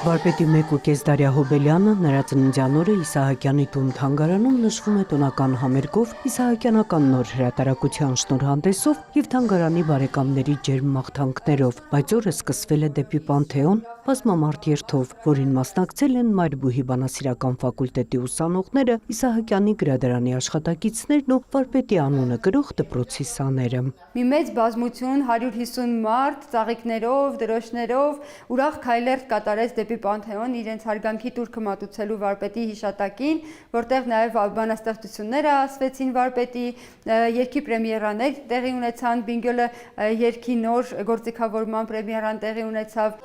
Վարպետի 1.5 տարյա Հոբելյանը նրա ծննդյան օրը Իսահակյանի տուն թանգարանում նշվում է տոնական համերգով, իսահակյանական նոր հրատարակության շնորհանդեսով և թանգարանի բարեկամների ջերմ մաղթանքներով, բայց օրը սկսվել է դեպի Պանթեոն բազմամարդ երթով, որին մասնակցել են Մայրբուհի բանասիրական ֆակուլտետի ուսանողները, Իսահակյանի գրադարանի աշխատակիցներն ու վարպետի անունը կրող դպրոցի սաները։ Մի մեծ բազմություն 150 մարդ ծաղիկներով, դրոշներով ուրախ քայլեր կատարեց դեպի Պանթեոն իրենց հարգանքի տուրքը մատուցելու վարպետի հիշատակին, որտեղ նաև բանաստեղծությունները ասվեցին վարպետի, երգի պրեմիերաներ տեղի ունեցան, Բինգյոլը երգի նոր գործիքավորման պրեմիերան տեղի ունեցավ։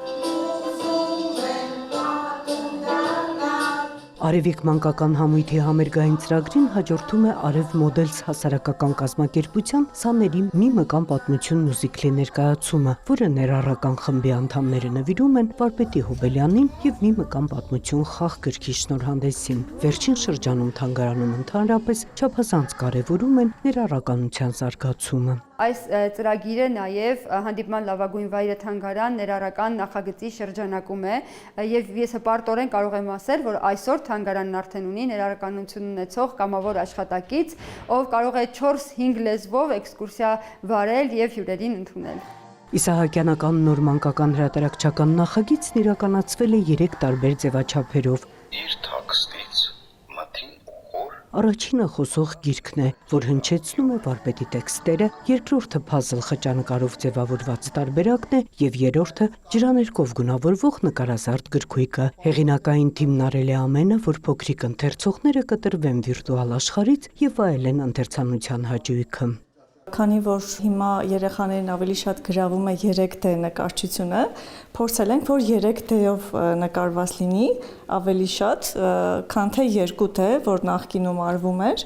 Արևիկ մանկական համույթի համերգային ծրագրին հաջորդում է Արև Մոդելս հասարակական կազմակերպության սաների մի մկան պատմություն մյուզիկլի ներկայացումը, որը ներառական խմբի անդամները նվիրում են վարպետի Հոբելյանին և մի մկան պատմություն խաղ գրքի շնորհանդեսին։ Վերջին շրջանում թանգարանում ընդհանրապես չափազանց կարևորում են ներառականության զարգացումը։ Այս ծրագիրը նաև հանդիպման լավագույն վայրը թանգարան ներառական նախագծի շրջանակում է և ես հպարտորեն կարող եմ ասել, որ այսօր թանգարանն արդեն ունի ներառականություն ունեցող կամավոր աշխատակից, ով կարող է 4-5 լեզվով էքսկուրսիա վարել և հյուրերին ընդունել։ Իսահակյանական նոր մանկական հրատարակչական նախագիծն իրականացվել է 3 տարբեր ձևաչափերով։ Իր տեքստից մթին ուղոր Առաջինը խոսող գիրքն է, որ հնչեցնում է վարպետի տեքստերը, երկրորդը փազլ խճանկարով ձևավորված տարբերակն է և երրորդը ջրաներկով գունավորվող նկարազարդ գրքույկը։ Հեղինակային թիմն արել է ամենը, որ փոքրիկ ընթերցողները կտրվեն վիրտուալ աշխարհից և վայելեն ընթերցանության հաճույքը։ Քանի որ հիմա երեխաներին ավելի շատ գրավում է 3D նկարչությունը, փորձել ենք, որ 3D-ով նկարված լինի ավելի շատ, քան թե 2D, որ նախկինում արվում էր,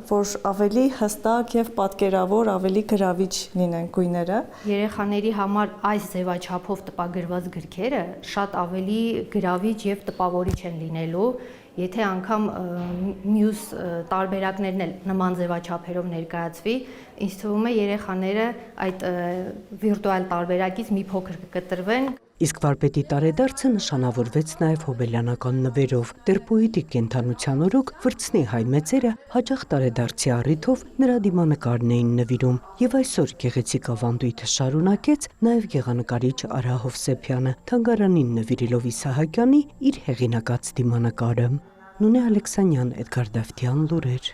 որ ավելի հստակ և պատկերավոր, ավելի գրավիչ լինեն գույները։ Երեխաների համար այս ձևաչափով տպագրված գրքերը շատ ավելի գրավիչ և տպավորիչ են լինելու, եթե անգամ մյուս տարբերակներն էլ նման ձևաչափերով ներկայացվի, ինձ թվում է երեխաները այդ վիրտուալ տարբերակից մի փոքր կկտրվեն։ Իսկ վարպետի տարեդարձը նշանավորվեց նաև հոբելյանական նվերով։ Դեռ պոետիկ կենդանության օրոք վրձնի հայ մեծերը հաճախ տարեդարձի առիթով նրա դիմանկարն էին նվիրում։ Եվ այսօր գեղեցիկ ավանդույթը շարունակեց նաև գեղանկարիչ Արա Հովսեփյանը, թանգարանին նվիրելով Իսահակյանի իր հեղինակած դիմանկարը։ Նունե Ալեքսանյան, Էդգար Դավթյան, լուրեր։